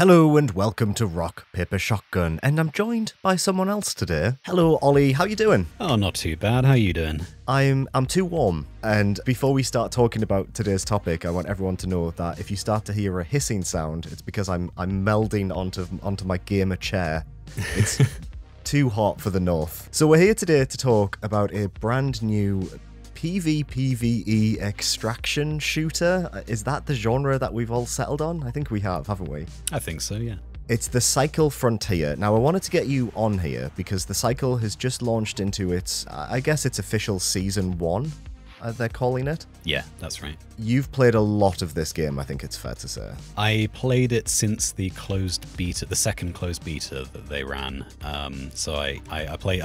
Hello and welcome to Rock, Paper, Shotgun, and I'm joined by someone else today. Hello, Ollie, how you doing? Oh, not too bad. How you doing? I'm too warm, and before we start talking about today's topic, I want everyone to know that if you start to hear a hissing sound, it's because I'm melding onto my gamer chair. It's too hot for the north. So we're here today to talk about a brand new PvPvE extraction shooter. Is that the genre that we've all settled on? I think we have, haven't we? I think so, yeah. It's the Cycle Frontier. Now, I wanted to get you on here because the Cycle has just launched into its, I guess its official Season 1, they're calling it. Yeah, that's right. You've played a lot of this game, I think it's fair to say. I played it since the closed beta, the second closed beta that they ran. So I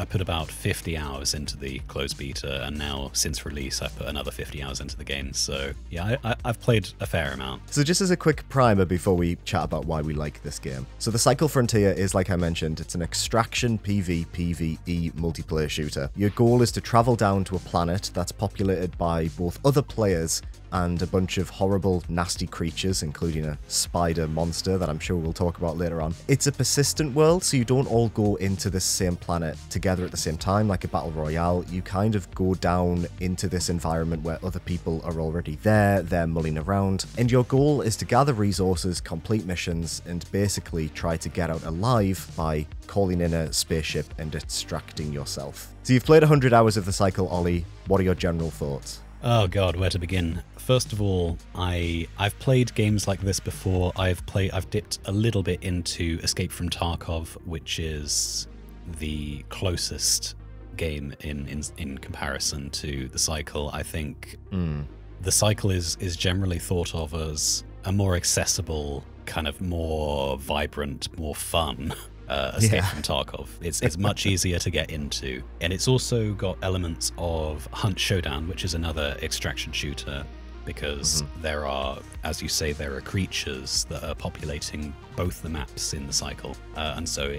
put about 50 hours into the closed beta, and now since release I've put another 50 hours into the game. So yeah, I've played a fair amount. So just as a quick primer before we chat about why we like this game. So the Cycle Frontier is, like I mentioned, it's an extraction PvPvE multiplayer shooter. Your goal is to travel down to a planet that's populated by both other players and a bunch of horrible, nasty creatures, including a spider monster that I'm sure we'll talk about later on. It's a persistent world, so you don't all go into this same planet together at the same time like a battle royale. You kind of go down into this environment where other people are already there, they're mulling around, and your goal is to gather resources, complete missions, and basically try to get out alive by calling in a spaceship and extracting yourself. So you've played 100 hours of the Cycle, Ollie. What are your general thoughts? Oh god, where to begin? First of all, I've played games like this before. I've dipped a little bit into Escape from Tarkov, which is the closest game in comparison to the Cycle. I think the Cycle is generally thought of as a more accessible, kind of more vibrant, more fun Escape from Tarkov. It's much easier to get into, and it's also got elements of Hunt Showdown, which is another extraction shooter, because there are, as you say, there are creatures that are populating both the maps in the Cycle, and so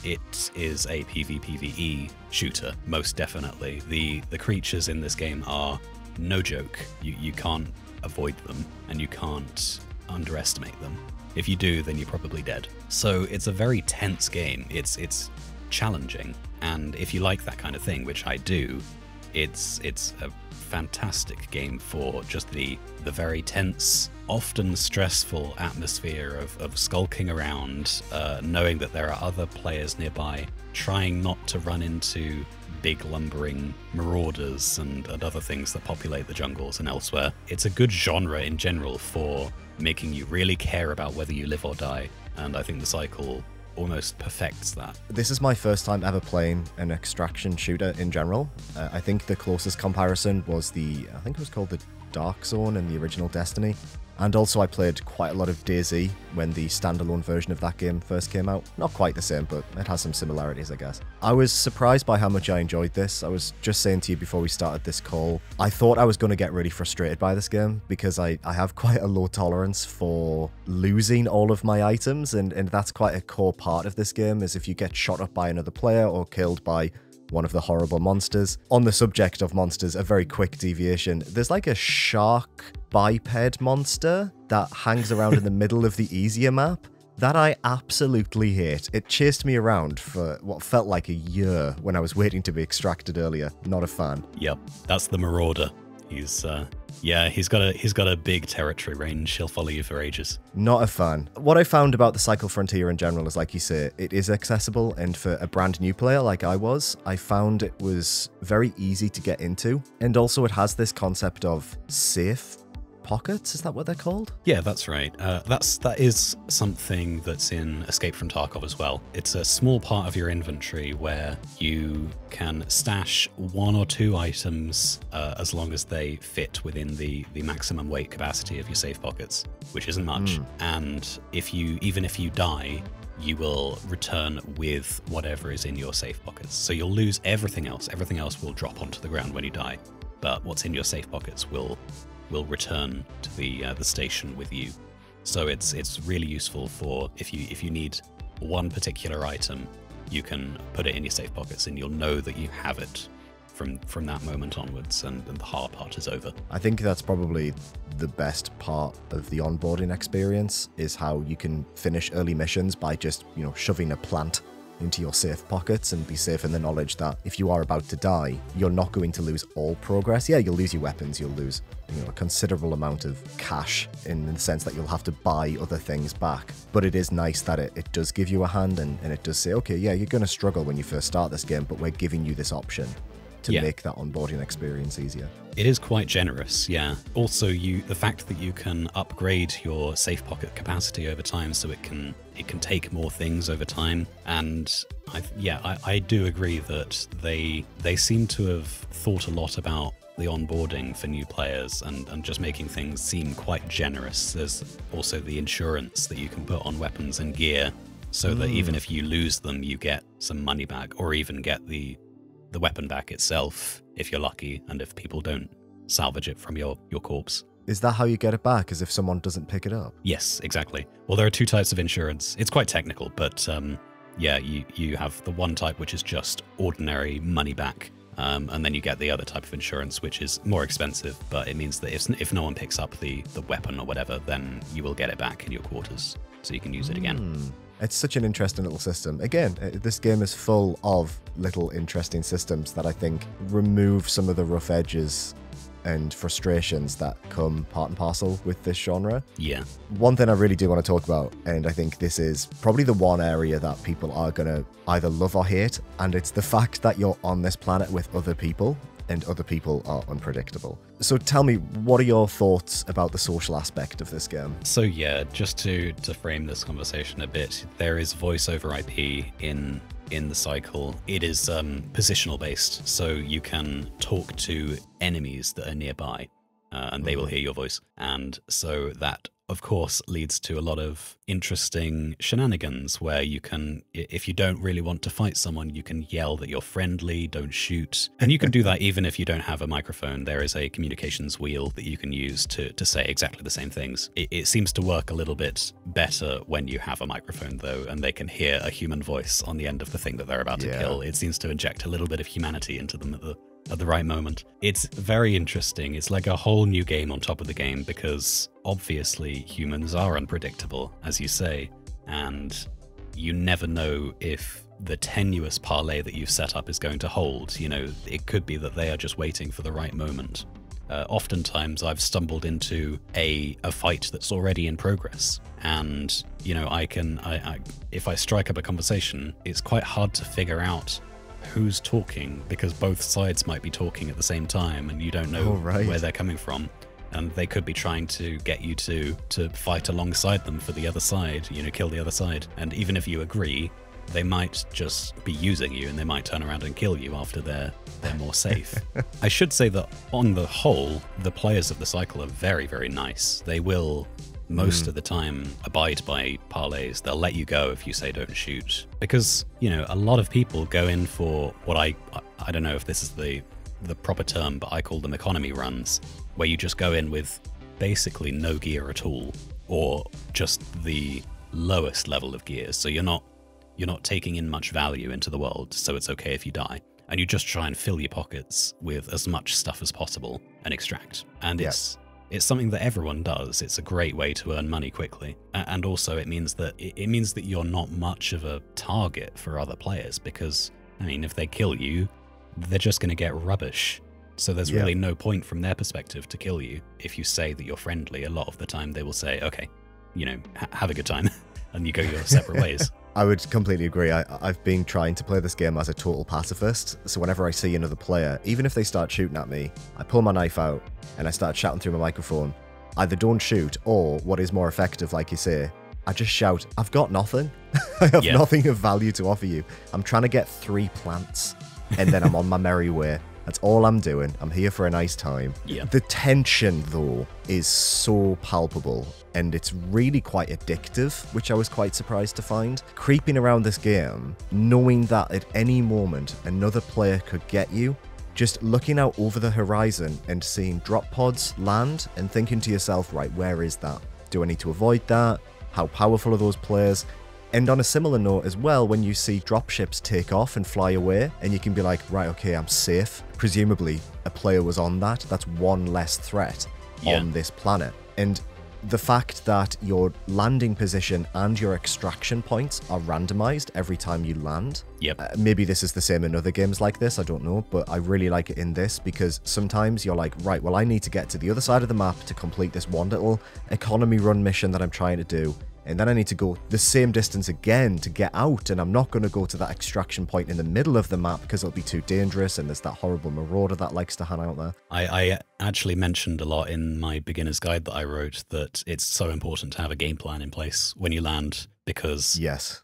it is a PvPvE shooter, most definitely. The creatures in this game are no joke. You can't avoid them, and you can't underestimate them. If you do, then you're probably dead. So it's a very tense game. It's challenging, and if you like that kind of thing, which I do, it's a fantastic game for just the very tense, often stressful atmosphere of skulking around, knowing that there are other players nearby, trying not to run into big lumbering marauders and other things that populate the jungles and elsewhere. It's a good genre in general for making you really care about whether you live or die, and I think the Cycle almost perfects that. This is my first time ever playing an extraction shooter in general. I think the closest comparison was I think it was called the Dark Zone in the original Destiny. And also I played quite a lot of DayZ when the standalone version of that game first came out. Not quite the same, but it has some similarities, I guess. I was surprised by how much I enjoyed this. I was just saying to you before we started this call, I thought I was going to get really frustrated by this game because I have quite a low tolerance for losing all of my items, and that's quite a core part of this game, is if you get shot up by another player or killed by one of the horrible monsters. On the subject of monsters, a very quick deviation. There's like a shark biped monster that hangs around in the middle of the easier map that I absolutely hate. It chased me around for what felt like a year when I was waiting to be extracted earlier. Not a fan. Yep, that's the Marauder. He's got a big territory range. He'll follow you for ages. Not a fan. What I found about the Cycle Frontier in general is, like you say, it is accessible, and for a brand new player like I was, I found it was very easy to get into. And also it has this concept of safe pockets, is that what they're called? Yeah, that's right. That is something that's in Escape from Tarkov as well. It's a small part of your inventory where you can stash one or two items as long as they fit within the maximum weight capacity of your safe pockets, which isn't much. And even if you die, you will return with whatever is in your safe pockets. So you'll lose everything else. Everything else will drop onto the ground when you die, but what's in your safe pockets will return to the station with you. So it's really useful for if you need one particular item, you can put it in your safe pockets and you'll know that you have it from that moment onwards, and the hard part is over. I think that's probably the best part of the onboarding experience, is how you can finish early missions by just, you know, shoving a plant into your safe pockets and be safe in the knowledge that if you are about to die, you're not going to lose all progress. Yeah, you'll lose your weapons, you'll lose, you know, a considerable amount of cash in the sense that you'll have to buy other things back. But it is nice that it does give you a hand, and it does say, okay, yeah, you're going to struggle when you first start this game, but we're giving you this option to make that onboarding experience easier. It is quite generous, yeah. Also, the fact that you can upgrade your safe pocket capacity over time, so it can take more things over time. And I do agree that they seem to have thought a lot about the onboarding for new players, and just making things seem quite generous. There's also the insurance that you can put on weapons and gear, so that even if you lose them, you get some money back, or even get the weapon back itself if you're lucky, and if people don't salvage it from your corpse. Is that how you get it back, as if someone doesn't pick it up? Yes, exactly. Well, there are two types of insurance. It's quite technical, but yeah, you have the one type which is just ordinary money back, and then you get the other type of insurance which is more expensive, but it means that if no one picks up the weapon or whatever, then you will get it back in your quarters, so you can use it again. It's such an interesting little system. Again, this game is full of little interesting systems that I think remove some of the rough edges and frustrations that come part and parcel with this genre. Yeah. One thing I really do want to talk about, and I think this is probably the one area that people are going to either love or hate, and it's the fact that you're on this planet with other people, and other people are unpredictable. So tell me, what are your thoughts about the social aspect of this game? So yeah, just to frame this conversation a bit, there is voice over IP in the cycle. It is positional based, so you can talk to enemies that are nearby, and they will hear your voice. And so that, of course, leads to a lot of interesting shenanigans where you can, if you don't really want to fight someone, you can yell that you're friendly, don't shoot. And you can do that even if you don't have a microphone. There is a communications wheel that you can use to say exactly the same things. It seems to work a little bit better when you have a microphone, though, and they can hear a human voice on the end of the thing that they're about to kill. It seems to inject a little bit of humanity into them at the right moment. It's very interesting. It's like a whole new game on top of the game, because obviously humans are unpredictable, as you say, and you never know if the tenuous parlay that you've set up is going to hold. You know, it could be that they are just waiting for the right moment. Oftentimes I've stumbled into a fight that's already in progress, and you know, if I strike up a conversation, it's quite hard to figure out who's talking, because both sides might be talking at the same time, and you don't know where they're coming from, and they could be trying to get you to fight alongside them for the other side, you know, kill the other side. And even if you agree, they might just be using you, and they might turn around and kill you after they're more safe. I should say that on the whole, the players of the cycle are very, very nice. They will most of the time abide by parlays. They'll let you go if you say don't shoot, because, you know, a lot of people go in for what I don't know if this is the proper term, but I call them economy runs, where you just go in with basically no gear at all, or just the lowest level of gears, so you're not taking in much value into the world, so it's okay if you die, and you just try and fill your pockets with as much stuff as possible and extract. And it's something that everyone does. It's a great way to earn money quickly. And also it means that you're not much of a target for other players, because, I mean, if they kill you, they're just going to get rubbish. So there's really no point from their perspective to kill you. If you say that you're friendly, a lot of the time they will say, okay, you know, have a good time, and you go your separate ways. I would completely agree. I've been trying to play this game as a total pacifist, so whenever I see another player, even if they start shooting at me, I pull my knife out and I start shouting through my microphone. Either don't shoot, or what is more effective, like you say, I just shout, I've got nothing. I have nothing of value to offer you. I'm trying to get 3 plants, and then I'm on my merry way. That's all I'm doing. I'm here for a nice time. Yeah. The tension, though, is so palpable, and it's really quite addictive, which I was quite surprised to find. Creeping around this game, knowing that at any moment another player could get you, just looking out over the horizon and seeing drop pods land and thinking to yourself, right, where is that? Do I need to avoid that? How powerful are those players? And on a similar note as well, when you see dropships take off and fly away, and you can be like, right, okay, I'm safe. Presumably, a player was on that. That's one less threat on this planet. And the fact that your landing position and your extraction points are randomized every time you land. Maybe this is the same in other games like this, I don't know, but I really like it in this because sometimes you're like, right, well, I need to get to the other side of the map to complete this one little economy run mission that I'm trying to do. And then I need to go the same distance again to get out, and I'm not going to go to that extraction point in the middle of the map because it'll be too dangerous, and there's that horrible marauder that likes to hang out there. I actually mentioned a lot in my beginner's guide that I wrote that it's so important to have a game plan in place when you land, because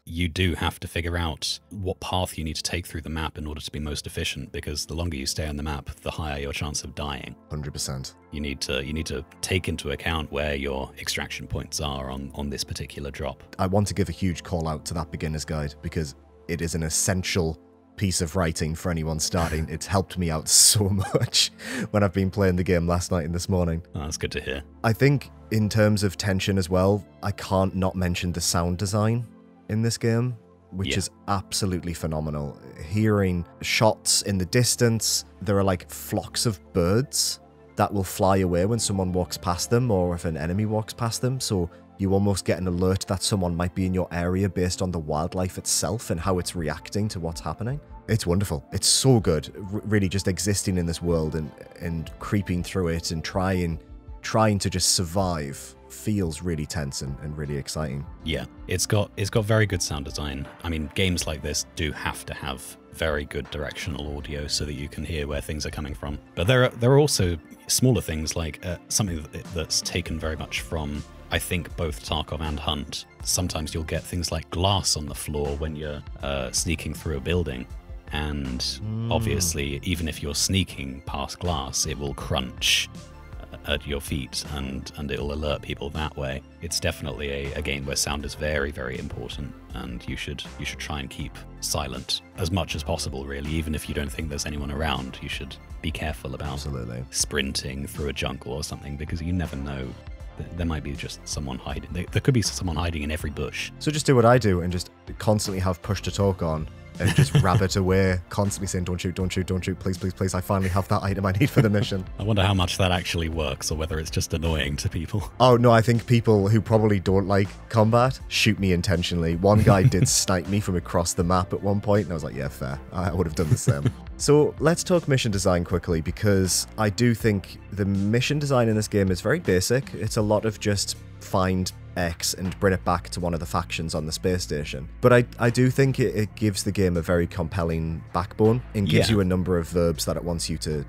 you do have to figure out what path you need to take through the map in order to be most efficient, because the longer you stay on the map, the higher your chance of dying. 100%. You need to take into account where your extraction points are on this particular drop. I want to give a huge call out to that beginner's guide because it is an essential piece of writing for anyone starting. It's helped me out so much when I've been playing the game last night and this morning. Oh, that's good to hear. I think in terms of tension as well, I can't not mention the sound design in this game, which is absolutely phenomenal. Hearing shots in the distance, there are like flocks of birds that will fly away when someone walks past them or if an enemy walks past them. So you almost get an alert that someone might be in your area based on the wildlife itself and how it's reacting to what's happening. It's wonderful. It's so good, really just existing in this world and creeping through it and trying to just survive feels really tense and really exciting. Yeah, it's got very good sound design. I mean, games like this do have to have very good directional audio so that you can hear where things are coming from. But there are also smaller things like something that's taken very much from, I think, both Tarkov and Hunt. Sometimes you'll get things like glass on the floor when you're sneaking through a building. And obviously, even if you're sneaking past glass, it will crunch at your feet and it'll alert people that way. It's definitely a game where sound is very, very important, and you should try and keep silent as much as possible, really. Even if you don't think there's anyone around, you should be careful about sprinting through a jungle or something, because you never know. There might be just someone hiding. There could be someone hiding in every bush. So just do what I do and just constantly have push to talk on and just rabbit away, constantly saying, don't shoot, don't shoot, don't shoot, please, please, please. I finally have that item I need for the mission. I wonder how much that actually works, or whether it's just annoying to people. Oh, no, I think people who probably don't like combat shoot me intentionally. One guy did snipe me from across the map at one point, and I was like, yeah, fair. I would have done the same. So let's talk mission design quickly, because I do think the mission design in this game is very basic. It's a lot of just find X and bring it back to one of the factions on the space station. But I do think it gives the game a very compelling backbone and gives you a number of verbs that it wants you to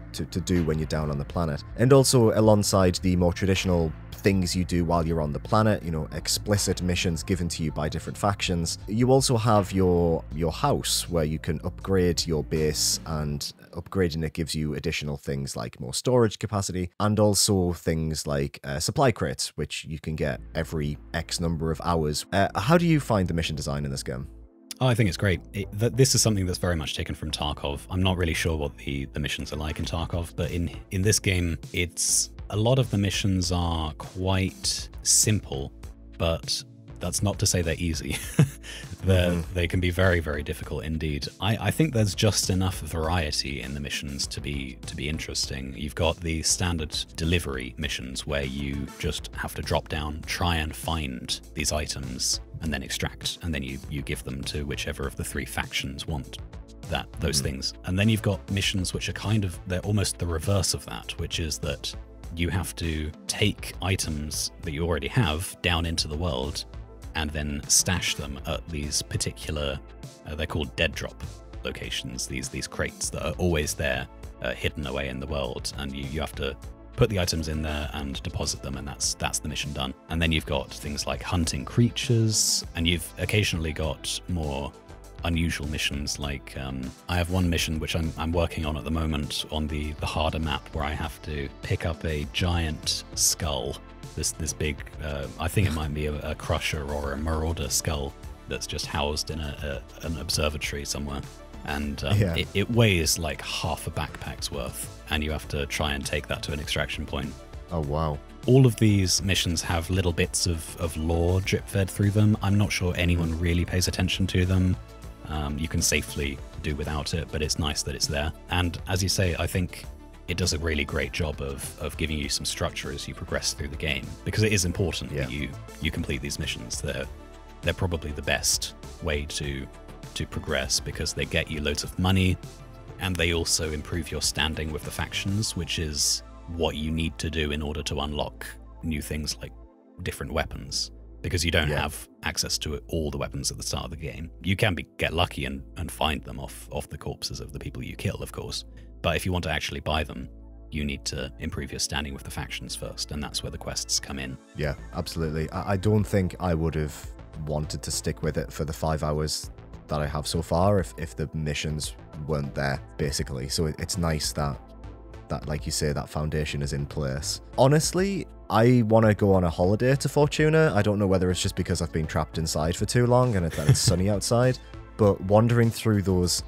do when you're down on the planet. And also alongside the more traditional things you do while you're on the planet, you know, explicit missions given to you by different factions, you also have your house where you can upgrade your base, and upgrading it gives you additional things like more storage capacity, and also things like supply crates, which you can get every X number of hours. How do you find the mission design in this game? Oh, I think it's great. This is something that's very much taken from Tarkov. I'm not really sure what the missions are like in Tarkov, but in this game, a lot of the missions are quite simple, but that's not to say they're easy. They can be very, very difficult indeed. I think there's just enough variety in the missions to be interesting. You've got the standard delivery missions where you just have to drop down, try and find these items, and then extract, and then you give them to whichever of the three factions want those things. And then you've got missions which are they're almost the reverse of that, which is that you have to take items that you already have down into the world and then stash them at these particular, they're called dead drop locations, these crates that are always there, hidden away in the world, and you have to put the items in there and deposit them, and that's the mission done. And then you've got things like hunting creatures, and you've occasionally got more unusual missions, like I have one mission which I'm working on at the moment on the harder map, where I have to pick up a giant skull, this big I think it might be a crusher or a marauder skull that's just housed in an observatory somewhere, and it weighs like half a backpack's worth, and you have to try and take that to an extraction point. Oh, wow. All of these missions have little bits of lore drip-fed through them. I'm not sure anyone really pays attention to them. You can safely do without it, but it's nice that it's there. And as you say, I think it does a really great job of giving you some structure as you progress through the game, because it is important that you complete these missions. They're probably the best way to progress, because they get you loads of money, and they also improve your standing with the factions, which is what you need to do in order to unlock new things like different weapons, because you don't have access to all the weapons at the start of the game. You can get lucky and find them off the corpses of the people you kill, of course, but if you want to actually buy them, you need to improve your standing with the factions first, and that's where the quests come in. Yeah, absolutely. I don't think I would have wanted to stick with it for the 5 hours that I have so far if the missions weren't there, basically. So it's nice that, like you say, that foundation is in place. Honestly, I want to go on a holiday to Fortuna. I don't know whether it's just because I've been trapped inside for too long and that it's sunny outside, but wandering through those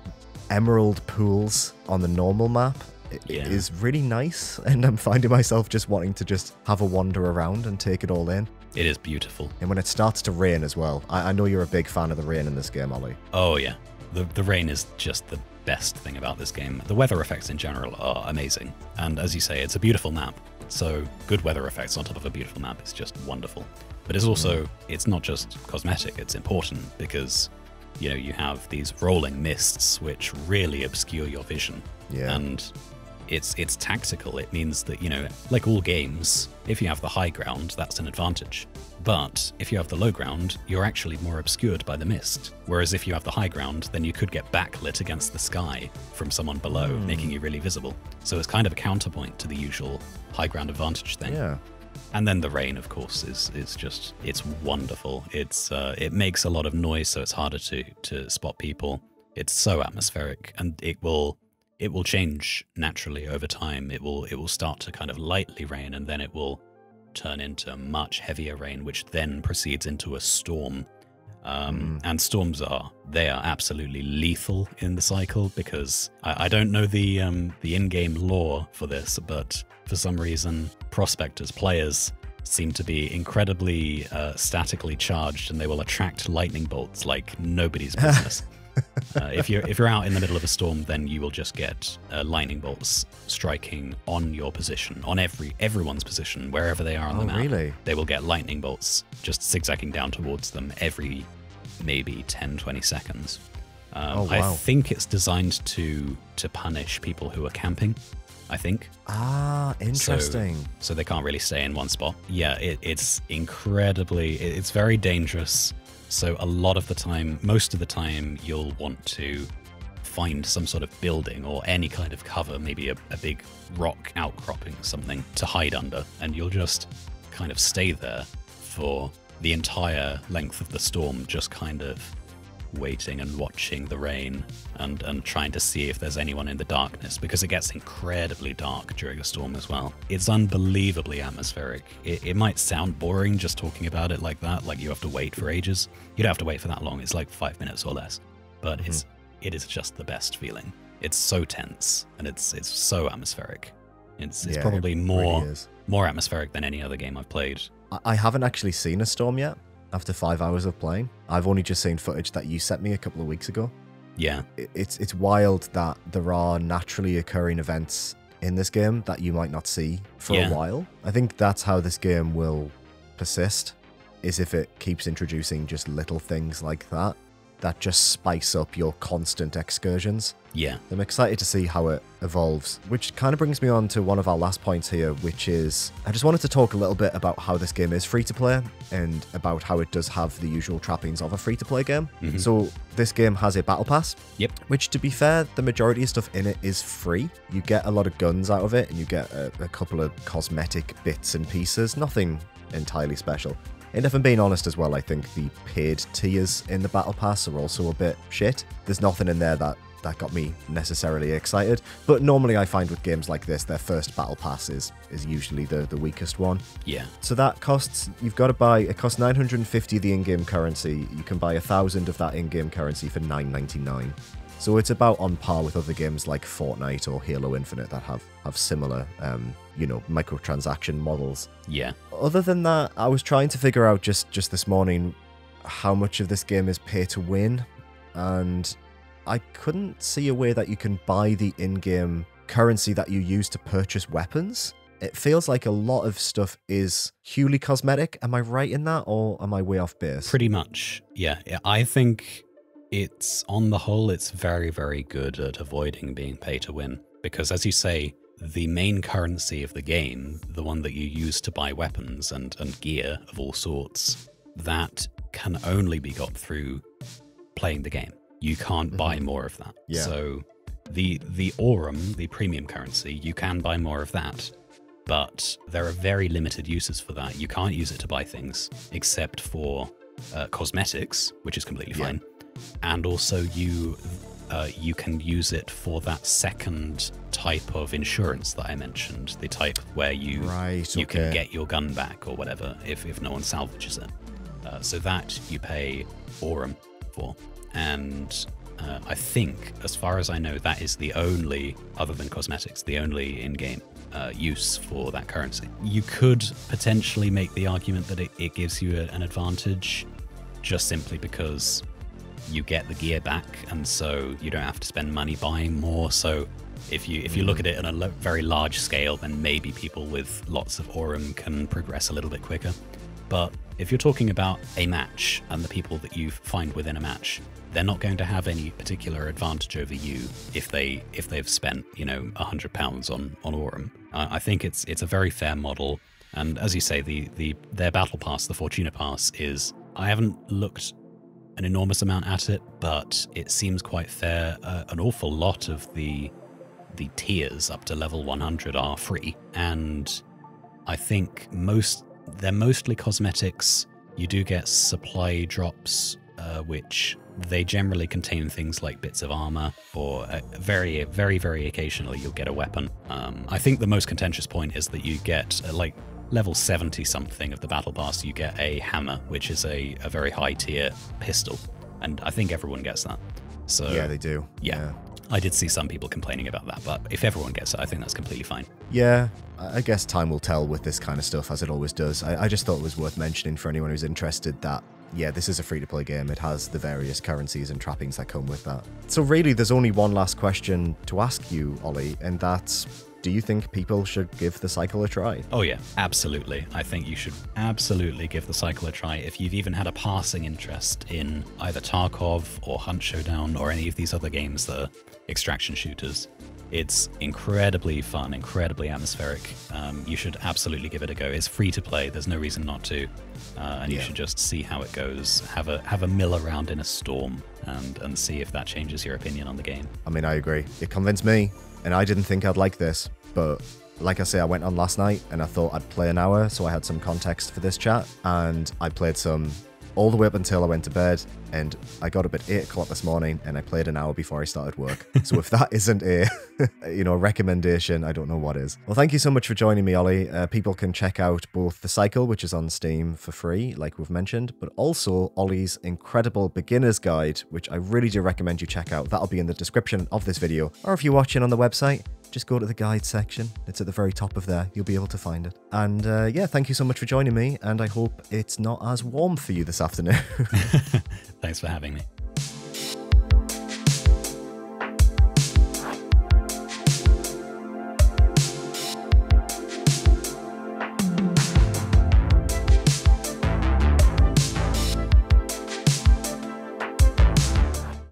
emerald pools on the normal map is really nice, and I'm finding myself just wanting to just have a wander around and take it all in. It is beautiful. And when it starts to rain as well. I know you're a big fan of the rain in this game, Ollie. Oh yeah, the rain is just the best thing about this game. The weather effects in general are amazing, and as you say, it's a beautiful map, so good weather effects on top of a beautiful map is just wonderful. But it's also, it's not just cosmetic, it's important, because you have these rolling mists which really obscure your vision. And it's tactical. It means that, like all games, if you have the high ground, that's an advantage. But if you have the low ground, you're actually more obscured by the mist. Whereas if you have the high ground, then you could get backlit against the sky from someone below, making you really visible. So it's kind of a counterpoint to the usual high ground advantage thing. Yeah. And then the rain, of course, is just, it's wonderful. It makes a lot of noise, so it's harder to spot people. It's so atmospheric, and it will change naturally over time. It will start to kind of lightly rain, and then it will turn into much heavier rain, which then proceeds into a storm. And storms are absolutely lethal in the cycle, because I don't know the in-game lore for this, but for some reason, prospectors, players, seem to be incredibly statically charged, and they will attract lightning bolts like nobody's business. If you're out in the middle of a storm, then you will just get lightning bolts striking on your position, on everyone's position, wherever they are on the map. Really? They will get lightning bolts just zigzagging down towards them every maybe 10-20 seconds. Wow. I think it's designed to punish people who are camping, I think. Ah, interesting. So they can't really stay in one spot. Yeah, it's it's very dangerous. So a lot of the time, most of the time, you'll want to find some sort of building or any kind of cover, maybe a big rock outcropping, something to hide under, and you'll just kind of stay there for the entire length of the storm, just kind of waiting and watching the rain and trying to see if there's anyone in the darkness, because it gets incredibly dark during a storm as well. It's unbelievably atmospheric. It might sound boring just talking about it like that, like you have to wait for ages. You don't have to wait for that long. It's like 5 minutes or less, but it is just the best feeling. It's so tense, and it's so atmospheric. It's probably more atmospheric than any other game I've played. I haven't actually seen a storm yet. After 5 hours of playing, I've only just seen footage that you sent me a couple of weeks ago. Yeah. It's wild that there are naturally occurring events in this game that you might not see for a while. I think that's how this game will persist, is if it keeps introducing just little things like that just spice up your constant excursions. Yeah. I'm excited to see how it evolves, which kind of brings me on to one of our last points here, which is I just wanted to talk a little bit about how this game is free-to-play and about how it does have the usual trappings of a free-to-play game. So this game has a battle pass, which, to be fair, the majority of stuff in it is free. You get a lot of guns out of it, and you get a couple of cosmetic bits and pieces, nothing entirely special. And if I'm being honest as well, I think the paid tiers in the Battle Pass are also a bit shit. There's nothing in there that that got me necessarily excited. But normally I find with games like this, their first battle pass is usually the weakest one. Yeah. So that costs, you've got to buy, it costs 950 the in-game currency. You can buy 1,000 of that in-game currency for $9.99. So it's about on par with other games like Fortnite or Halo Infinite that have similar, microtransaction models. Yeah. Other than that, I was trying to figure out just this morning how much of this game is pay to win, and I couldn't see a way that you can buy the in-game currency that you use to purchase weapons. It feels like a lot of stuff is purely cosmetic. Am I right in that, or am I way off base? Pretty much, yeah. I think it's, on the whole, it's very, very good at avoiding being pay to win. Because, as you say, the main currency of the game, the one that you use to buy weapons and gear of all sorts, that can only be got through playing the game. You can't buy more of that. Yeah. So the Aurum, the premium currency, you can buy more of that. But there are very limited uses for that. You can't use it to buy things, except for cosmetics, which is completely fine. And also you can use it for that second type of insurance that I mentioned, the type where you can get your gun back or whatever if no one salvages it. So that you pay Aurum for. And I think, as far as I know, that is the only, other than cosmetics, the only in-game use for that currency. You could potentially make the argument that it gives you an advantage just simply because you get the gear back, and so you don't have to spend money buying more. So if you look at it on a very large scale, then maybe people with lots of Aurum can progress a little bit quicker. But if you're talking about a match and the people that you find within a match, they're not going to have any particular advantage over you if they've spent, £100 on Aurum. I think it's a very fair model, and as you say, their battle pass, the Fortuna pass, is, I haven't looked an enormous amount at it, but it seems quite fair. An awful lot of the tiers up to level 100 are free, and I think they're mostly cosmetics. You do get supply drops, which they generally contain things like bits of armor, or very, very, very occasionally you'll get a weapon. I think the most contentious point is that you get, like level 70 something of the battle pass, you get a hammer, which is a very high tier pistol, and I think everyone gets that. So yeah, they do. Yeah. I did see some people complaining about that, but if everyone gets it, I think that's completely fine. Yeah, I guess time will tell with this kind of stuff, as it always does. I just thought it was worth mentioning for anyone who's interested that, yeah, this is a free-to-play game. It has the various currencies and trappings that come with that. So really, there's only one last question to ask you, Ollie, and that's, do you think people should give the cycle a try? Oh yeah, absolutely. I think you should absolutely give the cycle a try. If you've even had a passing interest in either Tarkov or Hunt Showdown or any of these other games that are extraction shooters, it's incredibly fun, incredibly atmospheric. You should absolutely give it a go. It's free to play. There's no reason not to. And you should just see how it goes. Have a mill around in a storm and see if that changes your opinion on the game. I mean, I agree. It convinced me, and I didn't think I'd like this, but like I say, I went on last night and I thought I'd play an hour, so I had some context for this chat, and I played some all the way up until I went to bed, and I got up at 8 o'clock this morning and I played an hour before I started work. So if that isn't a recommendation, I don't know what is. Well, thank you so much for joining me, Ollie. People can check out both The Cycle, which is on Steam for free, like we've mentioned, but also Ollie's incredible beginner's guide, which I really do recommend you check out. That'll be in the description of this video, or if you're watching on the website, just go to the guide section. It's at the very top of there. You'll be able to find it. And yeah, thank you so much for joining me, and I hope it's not as warm for you this afternoon. Thanks for having me.